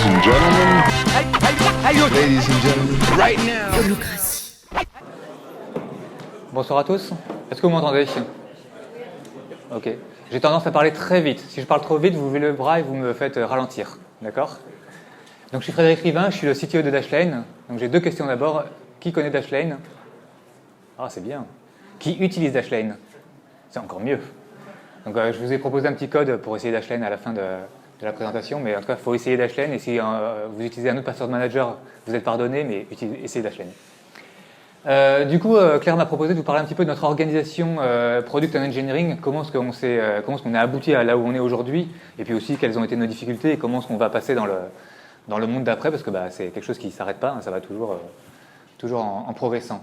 Ladies and gentlemen. Ladies and gentlemen. Right now. Holacracy. Bonsoir à tous. Est-ce que vous m'entendez? Ok. J'ai tendance à parler très vite. Si je parle trop vite, vous levez le bras et vous me faites ralentir. D'accord? Donc je suis Frédéric Rivin, je suis le CTO de Dashlane. Donc j'ai deux questions d'abord. Qui connaît Dashlane? Ah, c'est bien. Qui utilise Dashlane? C'est encore mieux. Donc je vous ai proposé un petit code pour essayer Dashlane à la fin de la présentation, mais en tout cas, il faut essayer Dashlane, et si vous utilisez un autre password manager, vous êtes pardonné, mais essayez Dashlane. Du coup, Claire m'a proposé de vous parler un petit peu de notre organisation Product and Engineering, comment est-ce qu'on a abouti à là où on est aujourd'hui, et puis aussi quelles ont été nos difficultés, et comment est-ce qu'on va passer dans le monde d'après, parce que c'est quelque chose qui ne s'arrête pas, hein, ça va toujours en progressant.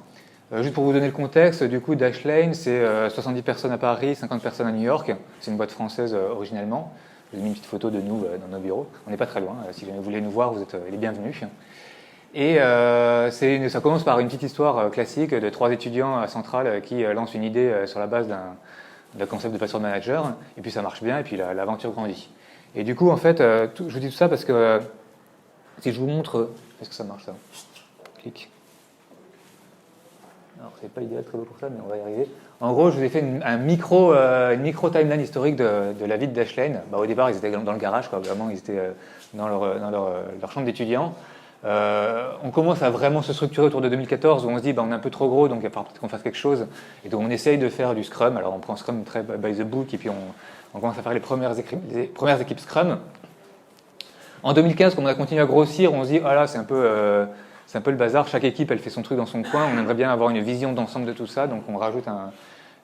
Juste pour vous donner le contexte, du coup, Dashlane, c'est 70 personnes à Paris, 50 personnes à New York. C'est une boîte française originellement. Je vous ai mis une petite photo de nous dans nos bureaux. On n'est pas très loin. Si vous voulez nous voir, vous êtes les bienvenus. Et ça commence par une petite histoire classique de 3 étudiants à Centrale qui lancent une idée sur la base d'un concept de password manager. Et puis ça marche bien, et puis l'aventure grandit. Et du coup, en fait, je vous dis tout ça parce que si je vous montre... Est-ce que ça marche, ça? Clic. Alors, c'est pas idéal très beau pour ça, mais on va y arriver. En gros, je vous ai fait une micro timeline historique de la vie de Dashlane. Au départ, ils étaient dans le garage, quoi. Vraiment, ils étaient dans leur chambre d'étudiants. On commence à vraiment se structurer autour de 2014, où on se dit, on est un peu trop gros, donc il va falloir peut-être qu'on fasse quelque chose. Et donc, on essaye de faire du Scrum. Alors, on prend Scrum très by the book, et puis on commence à faire les premières équipes Scrum. En 2015, quand on a continué à grossir, on se dit, ah là, c'est un peu le bazar, chaque équipe elle fait son truc dans son coin, on aimerait bien avoir une vision d'ensemble de tout ça, donc on rajoute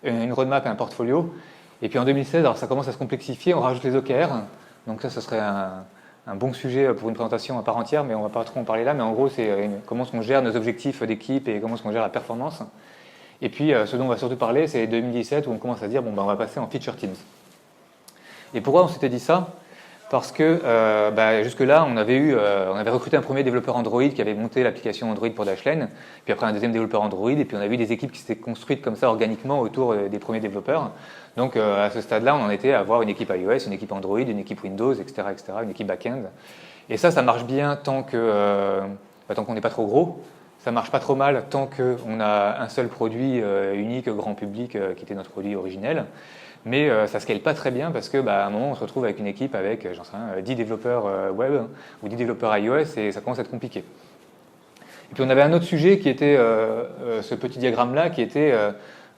une roadmap et un portfolio. Et puis en 2016, alors ça commence à se complexifier, on rajoute les OKR, donc ça ce serait un bon sujet pour une présentation à part entière, mais on ne va pas trop en parler là, mais en gros c'est comment est-ce qu'on gère nos objectifs d'équipe et comment est-ce qu'on gère la performance. Et puis ce dont on va surtout parler, c'est 2017 où on commence à dire, on va passer en feature teams. Et pourquoi on s'était dit ça? Parce que jusque-là, on avait recruté un premier développeur Android qui avait monté l'application Android pour Dashlane, puis après un deuxième développeur Android, et puis on avait eu des équipes qui s'étaient construites comme ça organiquement autour des premiers développeurs. Donc à ce stade-là, on en était à avoir une équipe iOS, une équipe Android, une équipe Windows, etc., une équipe back-end. Et ça marche bien tant qu'on n'est pas trop gros. Ça marche pas trop mal tant qu'on a un seul produit unique, grand public, qui était notre produit originel. Mais ça ne scale pas très bien parce qu'à un moment, on se retrouve avec une équipe avec, 10 développeurs web ou 10 développeurs iOS et ça commence à être compliqué. Et puis on avait un autre sujet qui était ce petit diagramme-là, qui était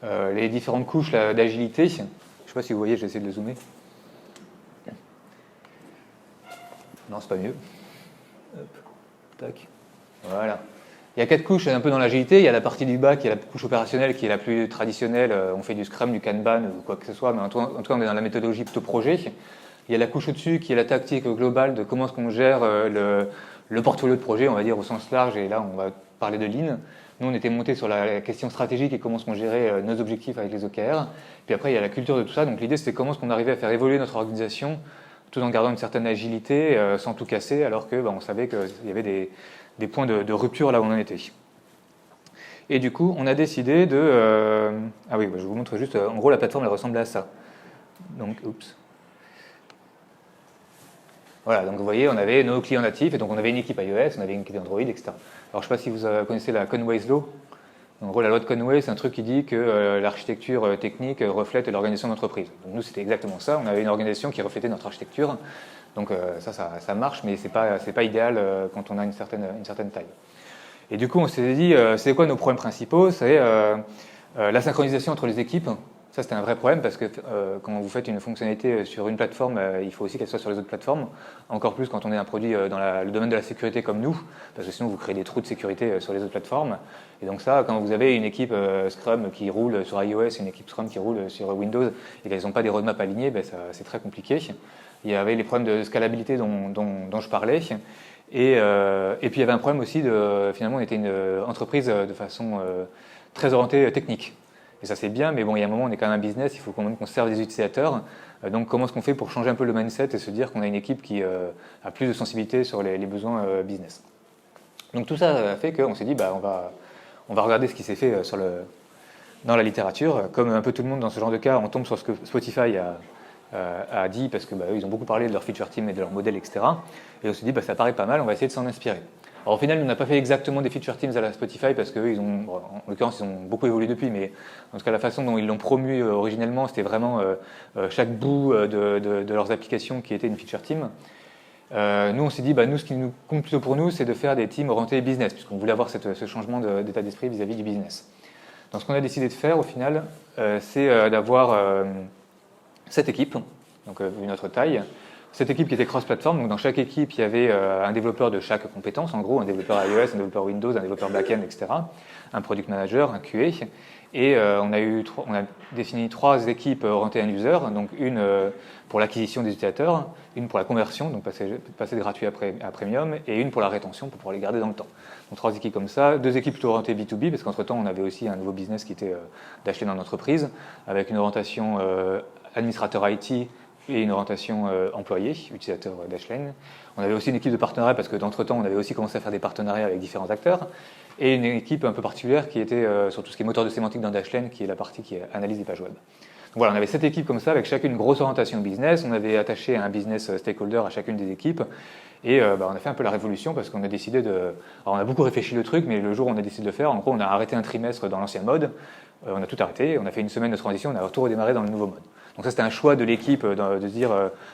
les différentes couches d'agilité. Je ne sais pas si vous voyez, j'essaie de le zoomer. Non, c'est pas mieux. Hop, tac. Voilà. Il y a 4 couches un peu dans l'agilité. Il y a la partie du bas qui est la couche opérationnelle, qui est la plus traditionnelle. On fait du Scrum, du Kanban ou quoi que ce soit, mais en tout cas, on est dans la méthodologie plutôt projet. Il y a la couche au-dessus qui est la tactique globale de comment est-ce qu'on gère le portfolio de projet, on va dire au sens large, et là, on va parler de Lean. Nous, on était monté sur la question stratégique et comment est-ce qu'on gérait nos objectifs avec les OKR. Puis après, il y a la culture de tout ça. Donc l'idée, c'était comment est-ce qu'on arrivait à faire évoluer notre organisation tout en gardant une certaine agilité, sans tout casser, alors qu'on savait qu'il y avait des points de rupture là où on en était. Et du coup, on a décidé de... je vous montre juste, en gros, la plateforme, elle ressemblait à ça. Donc, Voilà, donc vous voyez, on avait nos clients natifs, et donc on avait une équipe iOS, on avait une équipe Android, etc. Alors, je ne sais pas si vous connaissez la Conway's Law. En gros, la loi de Conway, c'est un truc qui dit que l'architecture technique reflète l'organisation d'entreprise. Donc nous, c'était exactement ça. On avait une organisation qui reflétait notre architecture. Donc ça marche, mais c'est pas idéal quand on a une certaine taille. Et du coup, on s'est dit, c'est quoi nos problèmes principaux? C'est la synchronisation entre les équipes. Ça, c'était un vrai problème parce que quand vous faites une fonctionnalité sur une plateforme, il faut aussi qu'elle soit sur les autres plateformes. Encore plus quand on est un produit dans le domaine de la sécurité comme nous, parce que sinon vous créez des trous de sécurité sur les autres plateformes. Et donc ça, quand vous avez une équipe Scrum qui roule sur iOS et une équipe Scrum qui roule sur Windows et qu'elles n'ont pas des roadmaps alignés, c'est très compliqué. Il y avait les problèmes de scalabilité dont je parlais. Et puis il y avait un problème aussi finalement, on était une entreprise de façon très orientée technique. Et ça c'est bien, mais bon, il y a un moment, on est quand même un business, il faut quand même qu'on serve des utilisateurs. Donc comment est-ce qu'on fait pour changer un peu le mindset et se dire qu'on a une équipe qui a plus de sensibilité sur les besoins business. Donc tout ça a fait qu'on s'est dit, on va regarder ce qui s'est fait dans la littérature. Comme un peu tout le monde dans ce genre de cas, on tombe sur ce que Spotify a dit, parce que eux, ils ont beaucoup parlé de leur feature team et de leur modèle, etc. Et on s'est dit, ça paraît pas mal, on va essayer de s'en inspirer. Alors au final, on n'a pas fait exactement des feature teams à la Spotify parce qu'eux, en l'occurrence, ils ont beaucoup évolué depuis, mais en tout cas, la façon dont ils l'ont promu originellement, c'était vraiment chaque bout de leurs applications qui était une feature team. Nous, on s'est dit, nous, ce qui nous compte plutôt pour nous, c'est de faire des teams orientés business, puisqu'on voulait avoir ce changement d'état d'esprit vis-à-vis du business. Donc, ce qu'on a décidé de faire, au final, c'est d'avoir 7 équipes, donc vu notre taille. Cette équipe qui était cross-platform, donc dans chaque équipe, il y avait un développeur de chaque compétence, en gros, un développeur iOS, un développeur Windows, un développeur back-end, etc., un product manager, un QA, et on a défini 3 équipes orientées end-user, donc une pour l'acquisition des utilisateurs, une pour la conversion, donc passer de gratuit à premium, et une pour la rétention, pour pouvoir les garder dans le temps. Donc 3 équipes comme ça, 2 équipes plutôt orientées B2B, parce qu'entre-temps, on avait aussi un nouveau business qui était d'acheter dans l'entreprise, avec une orientation administrateur IT, et une orientation employé, utilisateur Dashlane. On avait aussi une équipe de partenariat parce que d'entre-temps, on avait aussi commencé à faire des partenariats avec différents acteurs. Et une équipe un peu particulière qui était sur tout ce qui est moteur de sémantique dans Dashlane, qui est la partie qui analyse les pages web. Donc voilà, on avait 7 équipes comme ça, avec chacune une grosse orientation business. On avait attaché un business stakeholder à chacune des équipes. Et on a fait un peu la révolution parce qu'on a décidé de... Alors on a beaucoup réfléchi le truc, mais le jour où on a décidé de le faire, en gros, on a arrêté un trimestre dans l'ancien mode. On a tout arrêté, on a fait une semaine de transition, on a tout redémarré dans le nouveau mode. Donc ça, c'était un choix de l'équipe de se dire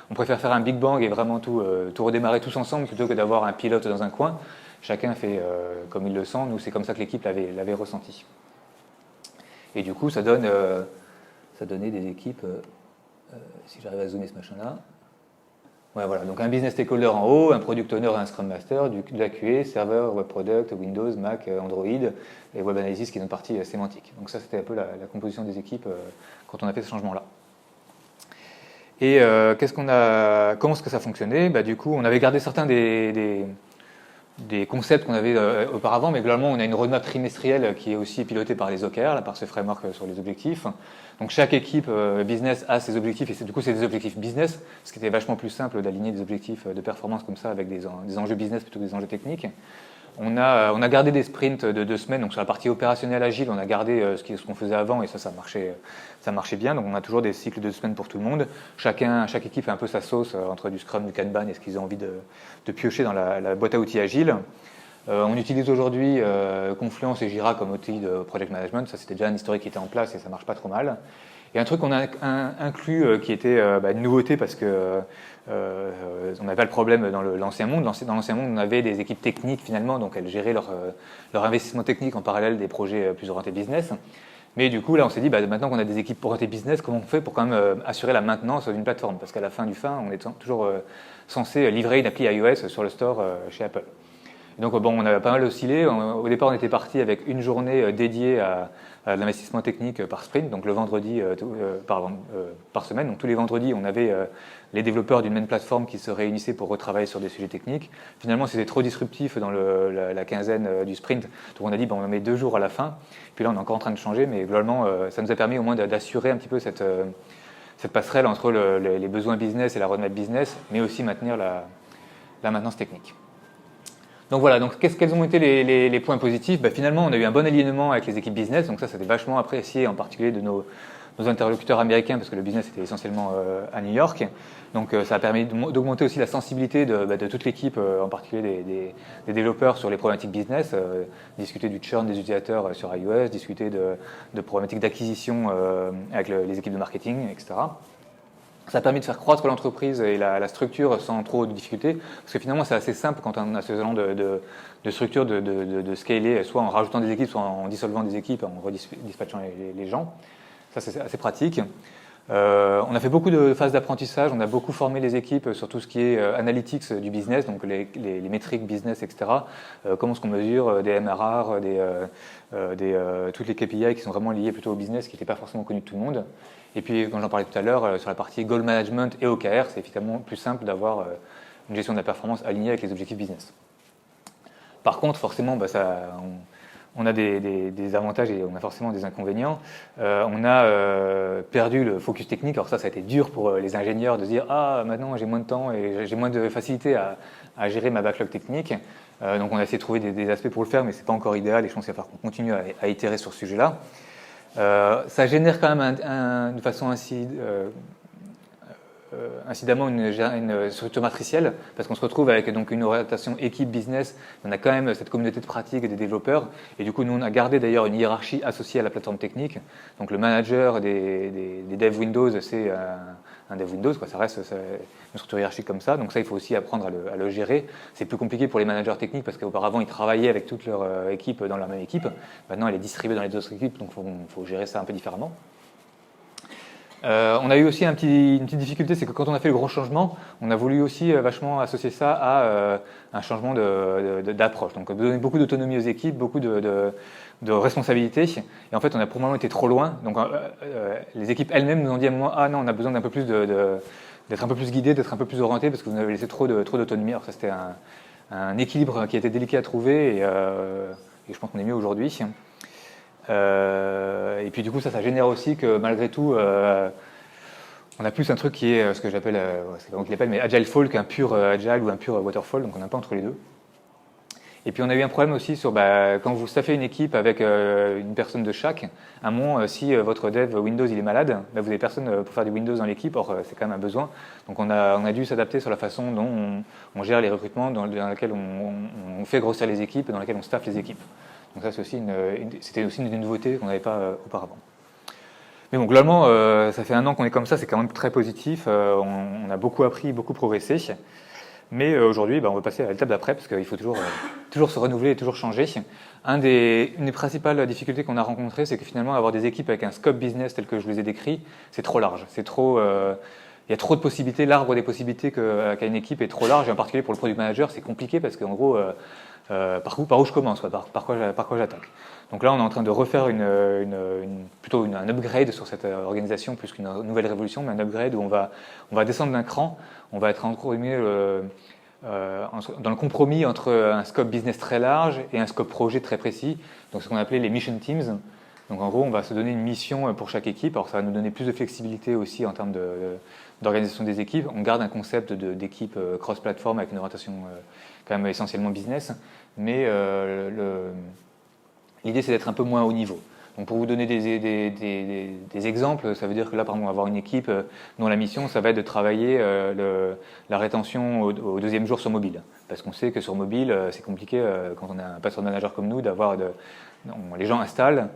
on préfère faire un big bang et vraiment tout redémarrer tous ensemble plutôt que d'avoir un pilote dans un coin. Chacun fait comme il le sent. Nous, c'est comme ça que l'équipe l'avait ressenti. Et du coup, ça donnait des équipes, si j'arrive à zoomer ce machin-là. Ouais, voilà, donc un business stakeholder en haut, un product owner et un scrum master, de la QA, serveur, web product, Windows, Mac, Android, et web analysis qui est une partie sémantique. Donc ça, c'était un peu la composition des équipes quand on a fait ce changement-là. Et comment est-ce que ça fonctionnait ? Du coup, on avait gardé certains des concepts qu'on avait auparavant, mais globalement, on a une roadmap trimestrielle qui est aussi pilotée par les OKR, par ce framework sur les objectifs. Donc chaque équipe business a ses objectifs, et du coup, c'est des objectifs business, ce qui était vachement plus simple d'aligner des objectifs de performance comme ça avec des enjeux business plutôt que des enjeux techniques. On a gardé des sprints de 2 semaines, donc sur la partie opérationnelle agile, on a gardé ce qu'on faisait avant et ça marchait bien. Donc on a toujours des cycles de 2 semaines pour tout le monde. Chaque équipe fait un peu sa sauce entre du Scrum, du Kanban et ce qu'ils ont envie de piocher dans la boîte à outils agile. On utilise aujourd'hui Confluence et Jira comme outil de project management. Ça, c'était déjà un historique qui était en place et ça marche pas trop mal. Et un truc qu'on a inclus qui était une nouveauté parce que on n'avait pas le problème dans l'ancien monde. Dans l'ancien monde, on avait des équipes techniques finalement, donc elles géraient leur investissement technique en parallèle des projets plus orientés business. Mais du coup, là, on s'est dit, maintenant qu'on a des équipes orientées business, comment on fait pour quand même assurer la maintenance d'une plateforme ? Parce qu'à la fin, on est toujours censé livrer une appli iOS sur le store chez Apple. Donc on a pas mal oscillé. Au départ, on était parti avec une journée dédiée à l'investissement technique par sprint, donc le vendredi par semaine. Donc tous les vendredis, on avait les développeurs d'une même plateforme qui se réunissaient pour retravailler sur des sujets techniques. Finalement, c'était trop disruptif dans la quinzaine du sprint. Donc on a dit, on en met 2 jours à la fin. Puis là, on est encore en train de changer, mais globalement, ça nous a permis au moins d'assurer un petit peu cette passerelle entre les besoins business et la roadmap business, mais aussi maintenir la maintenance technique. Donc voilà, quels ont été les points positifs ? Finalement, on a eu un bon alignement avec les équipes business, donc ça, c'était vachement apprécié, en particulier de nos interlocuteurs américains, parce que le business était essentiellement à New York. Donc ça a permis d'augmenter aussi la sensibilité de toute l'équipe, en particulier des développeurs sur les problématiques business, discuter du churn des utilisateurs sur iOS, discuter de problématiques d'acquisition avec les équipes de marketing, etc. Ça a permis de faire croître l'entreprise et la structure sans trop de difficultés, parce que finalement c'est assez simple quand on a ce genre de structure de scaler, soit en rajoutant des équipes, soit en dissolvant des équipes, en redispatchant les gens. Ça, c'est assez pratique. On a fait beaucoup de phases d'apprentissage, on a beaucoup formé les équipes sur tout ce qui est analytics du business, donc les métriques business, etc. Comment est-ce qu'on mesure des MRR, toutes les KPI qui sont vraiment liées plutôt au business, qui n'étaient pas forcément connues de tout le monde. Et puis, comme j'en parlais tout à l'heure, sur la partie goal management et OKR, c'est évidemment plus simple d'avoir une gestion de la performance alignée avec les objectifs business. Par contre, forcément, on a des avantages et on a forcément des inconvénients. On a perdu le focus technique. Alors ça a été dur pour les ingénieurs de se dire « Ah, maintenant j'ai moins de temps et j'ai moins de facilité à gérer ma backlog technique. » Donc on a essayé de trouver des aspects pour le faire, mais ce n'est pas encore idéal et je pense qu'il va falloir qu'on continue à itérer sur ce sujet-là. Ça génère quand même de façon ainsi incidemment une structure matricielle, parce qu'on se retrouve avec donc une orientation équipe business. On a quand même cette communauté de pratique et des développeurs, et du coup nous on a gardé d'ailleurs une hiérarchie associée à la plateforme technique. Donc le manager des devs Windows, c'est un dev Windows, quoi. Ça reste une structure hiérarchique comme ça. Donc ça, il faut aussi apprendre à le gérer. C'est plus compliqué pour les managers techniques parce qu'auparavant ils travaillaient avec toute leur équipe dans leur même équipe. Maintenant elle est distribuée dans les autres équipes, donc il faut gérer ça un peu différemment. On a eu aussi une petite difficulté, c'est que quand on a fait le gros changement, on a voulu aussi vachement associer ça à un changement d'approche. Donc donner beaucoup d'autonomie aux équipes, beaucoup de responsabilités. Et en fait, on a probablement été trop loin. Donc les équipes elles-mêmes nous ont dit à un moment, ah non, on a besoin d'un peu plus d'être un peu plus guidé, d'être un peu plus orienté, parce que vous nous avez laissé trop d'autonomie. Alors ça, c'était un équilibre qui a été délicat à trouver, et je pense qu'on est mieux aujourd'hui. Et puis du coup ça génère aussi que malgré tout on a plus un truc qui est ce que j'appelle, c'est pas moi qui l'appelle, mais Agile Fall qu'un pur Agile ou un pur Waterfall, donc on n'est pas entre les deux. Et puis on a eu un problème aussi sur quand vous staffez une équipe avec une personne de chaque, à un moment si votre dev Windows il est malade, vous n'avez personne pour faire du Windows dans l'équipe, or c'est quand même un besoin. Donc on a dû s'adapter sur la façon dont on gère les recrutements, dans laquelle on fait grossir les équipes, dans laquelle on staffe les équipes. Donc ça, c'était aussi une nouveauté qu'on n'avait pas auparavant. Mais bon, globalement, ça fait 1 an qu'on est comme ça, c'est quand même très positif. On a beaucoup appris, beaucoup progressé. Mais aujourd'hui, on va passer à l'étape d'après, parce qu'il faut toujours se renouveler et toujours changer. Une des principales difficultés qu'on a rencontrées, c'est que finalement, avoir des équipes avec un scope business tel que je vous ai décrit, c'est trop large. Il y a trop de possibilités, l'arbre des possibilités qu'a une équipe est trop large, et en particulier pour le product manager, c'est compliqué parce qu'en gros, par où je commence, par quoi j'attaque. Donc là, on est en train de refaire plutôt un upgrade sur cette organisation, plus qu'une nouvelle révolution, mais un upgrade où on va descendre d'un cran, on va être dans le compromis entre un scope business très large et un scope projet très précis, donc ce qu'on appelait les mission teams. Donc en gros, on va se donner une mission pour chaque équipe. Alors ça va nous donner plus de flexibilité aussi en termes d'organisation des équipes. On garde un concept d'équipe cross-platform avec une orientation quand même essentiellement business. Mais l'idée, c'est d'être un peu moins haut niveau. Donc pour vous donner des exemples, ça veut dire que là, par exemple, on va avoir une équipe dont la mission, ça va être de travailler la rétention au 2e jour sur mobile. Parce qu'on sait que sur mobile, c'est compliqué quand on a un password manager comme nous les gens installent,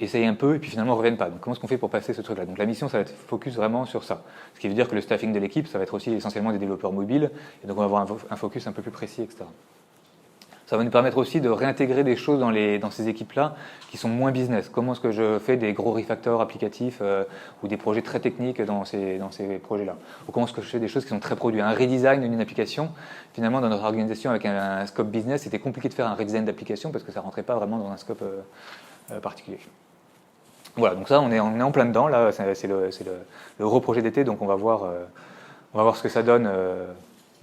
essayent un peu et puis finalement ne reviennent pas. Donc comment est-ce qu'on fait pour passer ce truc-là? Donc la mission, ça va être focus vraiment sur ça. Ce qui veut dire que le staffing de l'équipe, ça va être aussi essentiellement des développeurs mobiles. Et donc on va avoir un focus un peu plus précis, etc. Ça va nous permettre aussi de réintégrer des choses dans ces équipes-là qui sont moins business. Comment est-ce que je fais des gros refactors applicatifs ou des projets très techniques dans ces projets-là? Ou comment est-ce que je fais des choses qui sont très produits? Un redesign d'une application, finalement, dans notre organisation avec un scope business, c'était compliqué de faire un redesign d'application parce que ça ne rentrait pas vraiment dans un scope particulier. Voilà, donc ça, on est en plein dedans. Là, c'est le gros projet d'été, donc on va voir ce que ça donne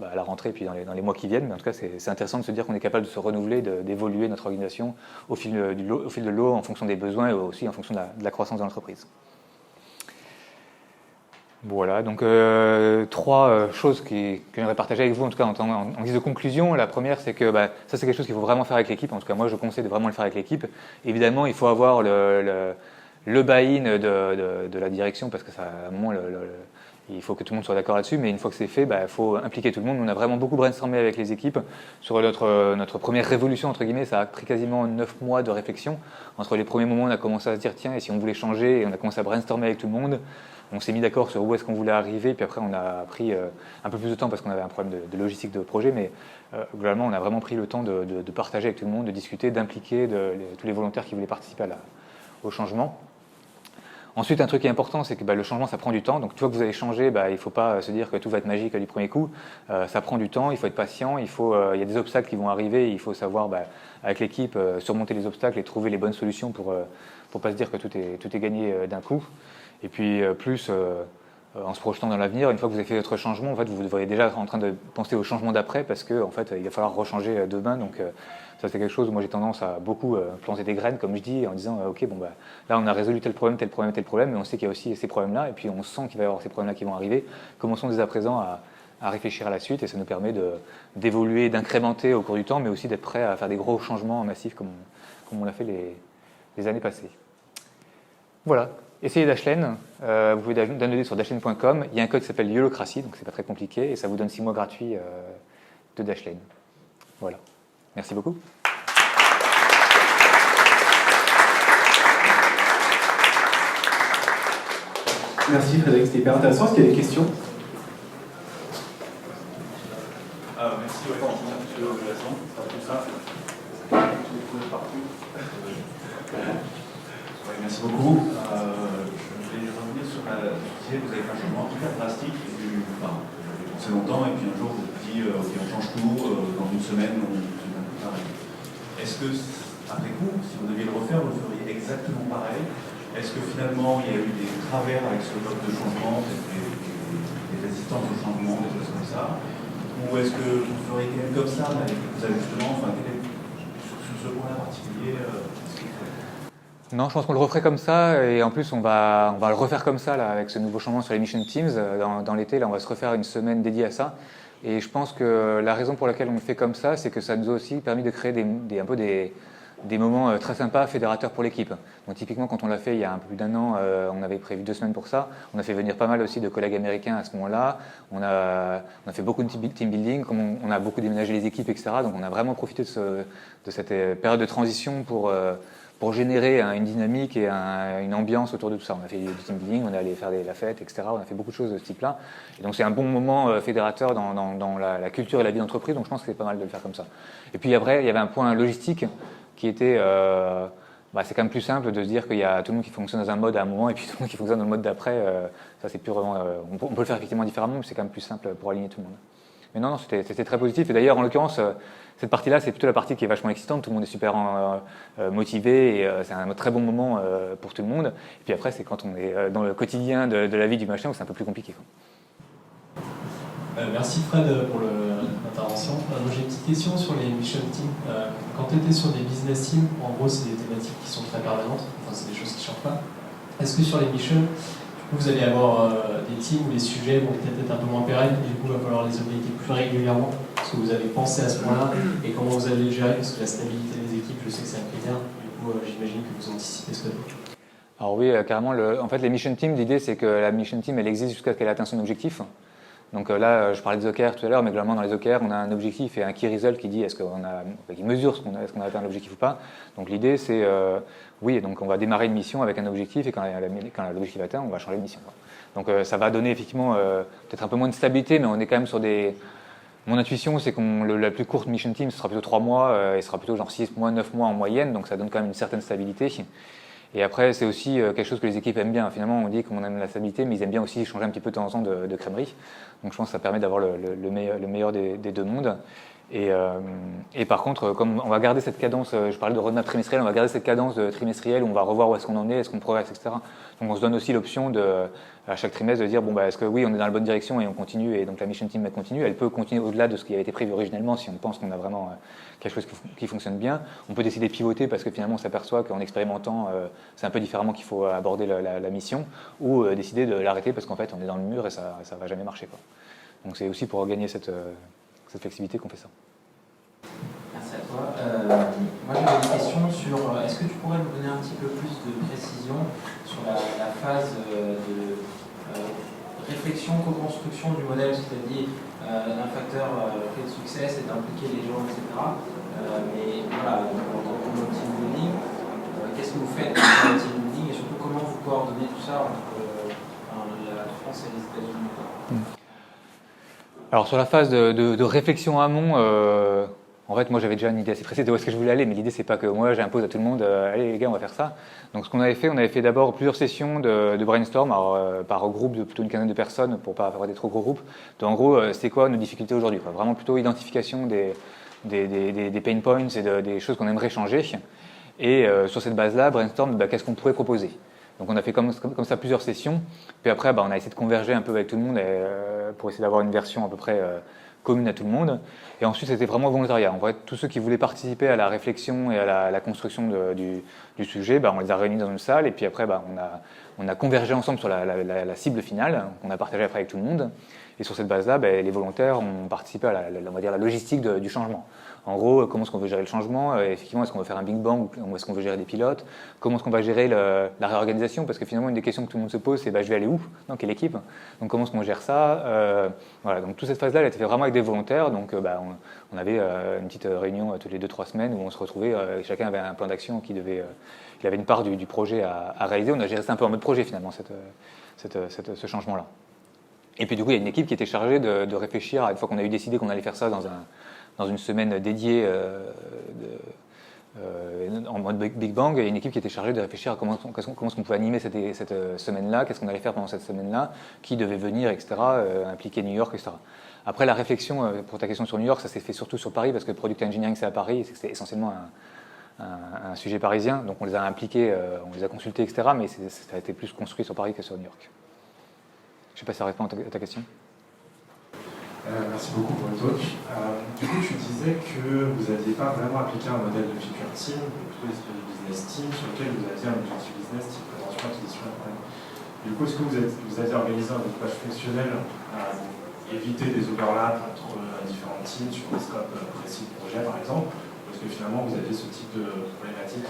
à la rentrée et puis dans les mois qui viennent. Mais en tout cas, c'est intéressant de se dire qu'on est capable de se renouveler, d'évoluer notre organisation au fil de l'eau, en fonction des besoins et aussi en fonction de la croissance de l'entreprise. Voilà, donc 3 choses que j'aimerais partager avec vous, en tout cas en guise de conclusion. La première, c'est que ça, c'est quelque chose qu'il faut vraiment faire avec l'équipe. En tout cas, moi, je conseille de vraiment le faire avec l'équipe. Évidemment, il faut avoir le buy-in de la direction, parce que ça, à un moment, il faut que tout le monde soit d'accord là-dessus, mais une fois que c'est fait, il faut impliquer tout le monde. On a vraiment beaucoup brainstormé avec les équipes sur notre première révolution, entre guillemets. Ça a pris quasiment 9 mois de réflexion. Entre les premiers moments, on a commencé à se dire, tiens, et si on voulait changer, et on a commencé à brainstormer avec tout le monde. On s'est mis d'accord sur où est-ce qu'on voulait arriver, puis après on a pris un peu plus de temps parce qu'on avait un problème de logistique de projet, mais globalement on a vraiment pris le temps de partager avec tout le monde, de discuter, d'impliquer tous les volontaires qui voulaient participer au changement. Ensuite, un truc qui est important, c'est que le changement, ça prend du temps. Donc, une fois que vous allez changer, il ne faut pas se dire que tout va être magique du premier coup. Ça prend du temps, il faut être patient, il y a des obstacles qui vont arriver, il faut savoir, avec l'équipe, surmonter les obstacles et trouver les bonnes solutions pour ne pas se dire que tout est gagné d'un coup. Et puis, en se projetant dans l'avenir, une fois que vous avez fait votre changement, en fait, vous devriez déjà être en train de penser au changement d'après parce que, en fait, il va falloir rechanger demain. Donc, ça, c'est quelque chose où moi j'ai tendance à beaucoup planter des graines, comme je dis, en disant ok, là on a résolu tel problème, mais on sait qu'il y a aussi ces problèmes-là, et puis on sent qu'il va y avoir ces problèmes-là qui vont arriver. Commençons dès à présent à réfléchir à la suite, et ça nous permet d'évoluer, d'incrémenter au cours du temps, mais aussi d'être prêt à faire des gros changements massifs comme on l'a fait les années passées. Voilà. essayez Dashlane. Vous pouvez downloader sur dashlane.com. Il y a un code qui s'appelle YOLOCRACY, donc c'est pas très compliqué, et ça vous donne 6 mois gratuits de Dashlane. Voilà. Merci beaucoup. Merci Frédéric, c'était hyper intéressant. Est-ce qu'il y a des questions? Merci, monsieur Blason, ça va tout ça. Merci beaucoup. Je vais revenir sur la sujet. Vous avez fait un changement hyper drastique. Enfin, j'avais pensé longtemps, et puis un jour, vous avez dit ok, on change tout, dans une semaine, on fait un peu pareil. Est-ce que, après coup, si vous deviez le refaire, vous le feriez exactement pareil? Est-ce que finalement, il y a eu des travers avec ce mode de changement, des résistances au changement, des choses comme ça? Ou est-ce que vous feriez quand même comme ça, mais avec vous avez justement, enfin, sur ce point-là particulier, Non, je pense qu'on le referait comme ça, et en plus on va le refaire comme ça là, avec ce nouveau changement sur les Mission Teams. Dans l'été, là, on va se refaire une semaine dédiée à ça. Et je pense que la raison pour laquelle on le fait comme ça, c'est que ça nous a aussi permis de créer un peu des moments très sympas, fédérateurs pour l'équipe. Donc typiquement, quand on l'a fait il y a un peu plus d'un an, on avait prévu 2 semaines pour ça. On a fait venir pas mal aussi de collègues américains à ce moment-là. On a fait beaucoup de team building, comme on a beaucoup déménagé les équipes, etc. Donc on a vraiment profité de cette période de transition pour générer une dynamique et une ambiance autour de tout ça. On a fait du team building, on est allé faire la fête, etc. On a fait beaucoup de choses de ce type-là. Et donc c'est un bon moment fédérateur dans la culture et la vie d'entreprise, donc je pense que c'est pas mal de le faire comme ça. Et puis après, il y avait un point logistique qui était... c'est quand même plus simple de se dire qu'il y a tout le monde qui fonctionne dans un mode à un moment et puis tout le monde qui fonctionne dans le mode d'après. Ça c'est purement... on peut le faire effectivement différemment, mais c'est quand même plus simple pour aligner tout le monde. Mais non, c'était très positif. Et d'ailleurs, en l'occurrence, cette partie-là, c'est plutôt la partie qui est vachement excitante. Tout le monde est super motivé et c'est un très bon moment pour tout le monde. Et puis après, c'est quand on est dans le quotidien de la vie du machin où c'est un peu plus compliqué, quoi. Merci Fred pour l'intervention. Moi j'ai une petite question sur les mission teams. Quand tu étais sur des business teams, en gros c'est des thématiques qui sont très permanentes, enfin c'est des choses qui ne changent pas. Est-ce que sur les missions, vous allez avoir des teams où les sujets vont peut-être être un peu moins pérennes et du coup il va falloir les updater plus régulièrement? Est-ce que vous avez pensé à ce point-là et comment vous allez le gérer? Parce que la stabilité des équipes, je sais que c'est un critère, du coup j'imagine que vous anticipez ce côté. Alors oui, carrément, en fait les mission teams, l'idée c'est que la mission team elle existe jusqu'à ce qu'elle ait atteint son objectif. Donc là, je parlais des OKR tout à l'heure, mais globalement dans les OKR, on a un objectif et un key result qui dit qui mesure est-ce qu'on a atteint l'objectif ou pas. Donc l'idée c'est, oui, donc on va démarrer une mission avec un objectif et quand l'objectif est atteint, on va changer de mission, quoi. Donc ça va donner effectivement peut-être un peu moins de stabilité, mais on est quand même sur des... Mon intuition, c'est que la plus courte mission team, ce sera plutôt 3 mois, et ce sera plutôt genre 6 mois, 9 mois en moyenne, donc ça donne quand même une certaine stabilité. Et après, c'est aussi quelque chose que les équipes aiment bien. Finalement, on dit qu'on aime la stabilité, mais ils aiment bien aussi changer un petit peu de temps en temps de crèmerie. Donc je pense que ça permet d'avoir le meilleur des deux mondes. Et par contre, comme on va garder cette cadence, je parlais de roadmap trimestriel, on va garder cette cadence trimestrielle où on va revoir où est-ce qu'on en est, est-ce qu'on progresse, etc. Donc on se donne aussi l'option à chaque trimestre de dire est-ce que oui, on est dans la bonne direction et on continue, et donc la mission team elle continue, elle peut continuer au-delà de ce qui avait été prévu originellement si on pense qu'on a vraiment quelque chose qui fonctionne bien. On peut décider de pivoter parce que finalement on s'aperçoit qu'en expérimentant, c'est un peu différemment qu'il faut aborder la mission, ou décider de l'arrêter parce qu'en fait on est dans le mur et ça va jamais marcher, quoi. Donc c'est aussi pour gagner cette flexibilité qu'on fait ça. Merci à toi. Moi j'avais une question sur, est-ce que tu pourrais nous donner un petit peu plus de précision sur la phase de réflexion, co-construction du modèle, c'est-à-dire un facteur clé de succès, c'est d'impliquer les gens, etc. Mais voilà, dans le team building, qu'est-ce que vous faites dans le team building et surtout comment vous coordonnez tout ça entre la France et les États-Unis? Alors sur la phase de réflexion amont, en fait moi j'avais déjà une idée assez précise de où est-ce que je voulais aller, mais l'idée c'est pas que moi j'impose à tout le monde, allez les gars on va faire ça. Donc ce qu'on avait fait d'abord plusieurs sessions de brainstorm, par groupe de plutôt une quinzaine de personnes pour pas avoir des trop gros groupes. Donc en gros c'est quoi nos difficultés aujourd'hui, quoi. Vraiment plutôt identification des pain points et des choses qu'on aimerait changer. Et sur cette base-là, brainstorm, qu'est-ce qu'on pourrait proposer. Donc on a fait comme ça plusieurs sessions, puis après on a essayé de converger un peu avec tout le monde pour essayer d'avoir une version à peu près commune à tout le monde. Et ensuite c'était vraiment volontariat. En vrai, tous ceux qui voulaient participer à la réflexion et à la construction du sujet, on les a réunis dans une salle et puis après on a convergé ensemble sur la cible finale qu'on a partagée après avec tout le monde. Et sur cette base-là, les volontaires ont participé à on va dire, la logistique du changement. En gros, comment est-ce qu'on veut gérer le changement? Effectivement, est-ce qu'on veut faire un Big Bang ou est-ce qu'on veut gérer des pilotes? Comment est-ce qu'on va gérer la réorganisation? Parce que finalement, une des questions que tout le monde se pose, c'est je vais aller où? Dans quelle équipe? Donc comment est-ce qu'on gère ça? Voilà, donc toute cette phase-là, elle a été faite vraiment avec des volontaires. Donc on avait une petite réunion toutes les 2-3 semaines où on se retrouvait, chacun avait un plan d'action il avait une part du projet à réaliser. On a géré ça un peu en mode projet finalement, ce changement-là. Et puis du coup, il y a une équipe qui était chargée de réfléchir, une fois qu'on a eu décidé qu'on allait faire ça dans une semaine dédiée en mode Big Bang, il y a une équipe qui était chargée de réfléchir à comment est-ce qu'on pouvait animer cette semaine-là, qu'est-ce qu'on allait faire pendant cette semaine-là, qui devait venir, etc., impliquer New York, etc. Après, la réflexion, pour ta question sur New York, ça s'est fait surtout sur Paris, parce que Product Engineering, c'est à Paris, et c'est essentiellement un sujet parisien, donc on les a impliqués, on les a consultés, etc., mais ça a été plus construit sur Paris que sur New York. Je ne sais pas si ça répond à ta question. Merci beaucoup pour le talk. Du coup, tu disais que vous n'aviez pas vraiment appliqué un modèle de feature team, mais plutôt l'esprit de business team, sur lequel vous aviez un objectif business type prévention, acquisition, après. Du coup, est-ce que vous aviez organisé un découpage fonctionnel à éviter des overlaps entre différents teams sur des scopes précis de projet, par exemple? Ou est-ce que finalement, vous aviez ce type de problématique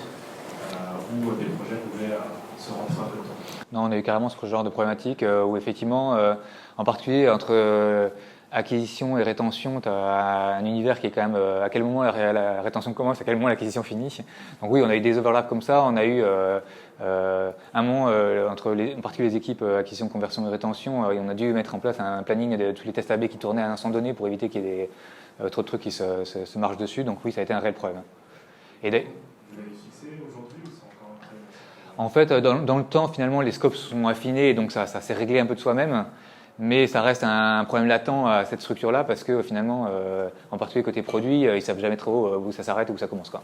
où des projets pouvaient se rentrer un peu dedans? Non, on a eu carrément ce genre de problématique où effectivement, en particulier entre acquisition et rétention, tu as un univers qui est quand même à quel moment la rétention commence, à quel moment l'acquisition finit. Donc oui, on a eu des overlaps comme ça, on a eu un moment entre en particulier les équipes acquisition, conversion et rétention, et on a dû mettre en place un planning de tous les tests AB qui tournaient à un instant donné pour éviter qu'il y ait trop de trucs qui se marchent dessus. Donc oui, ça a été un réel problème. Vous l'avez fixé aujourd'hui ou c'est encore un problème? En fait, dans le temps, finalement, les scopes sont affinés, donc ça s'est réglé un peu de soi-même. Mais ça reste un problème latent à cette structure-là parce que finalement, en particulier côté produit, ils ne savent jamais trop où ça s'arrête ou où ça commence, quoi.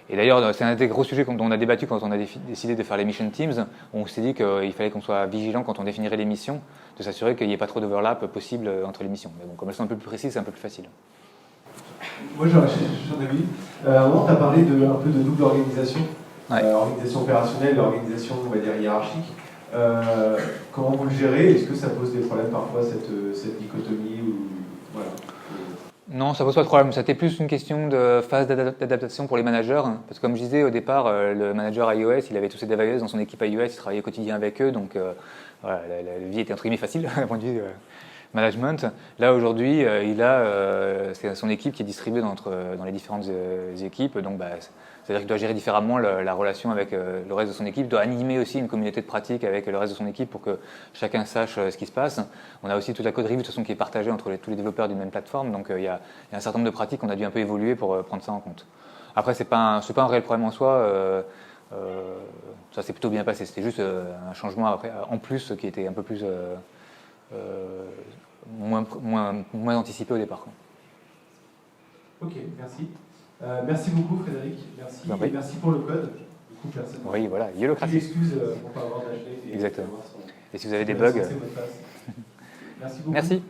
Et d'ailleurs, c'est un des gros sujets dont on a débattu quand on a décidé de faire les mission teams. On s'est dit qu'il fallait qu'on soit vigilant quand on définirait les missions, de s'assurer qu'il n'y ait pas trop d'overlap possible entre les missions. Mais bon, comme elles sont un peu plus précises, c'est un peu plus facile. Moi, j'en ai vu. À un moment, tu as parlé un peu de double organisation. Ouais. Organisation opérationnelle, organisation, on va dire, hiérarchique. Comment vous le gérez? Est-ce que ça pose des problèmes parfois, cette dichotomie ou... Voilà. Non, ça pose pas de problème. C'était plus une question de phase d'adaptation pour les managers. Parce que comme je disais au départ, le manager iOS, il avait tous ses dev iOS dans son équipe iOS, il travaillait au quotidien avec eux. Donc voilà, la vie était entre guillemets facile d'un point de vue management. Là aujourd'hui, c'est son équipe qui est distribuée dans les différentes équipes. Donc c'est-à-dire qu'il doit gérer différemment la relation avec le reste de son équipe, doit animer aussi une communauté de pratique avec le reste de son équipe pour que chacun sache ce qui se passe. On a aussi toute la code review de toute façon qui est partagée entre tous les développeurs d'une même plateforme, donc il y a un certain nombre de pratiques qu'on a dû un peu évoluer pour prendre ça en compte. Après, c'est pas un réel problème en soi, ça s'est plutôt bien passé, c'était juste un changement après, en plus qui était un peu plus moins anticipé au départ, quoi. Ok, merci. Merci beaucoup Frédéric, merci. Et merci pour le code. Du coup, personne. Oui, voilà, YOLOcratie. Excuse pour ne pas avoir d'acheter. Exactement. Et si vous avez des bugs. Merci beaucoup. Merci.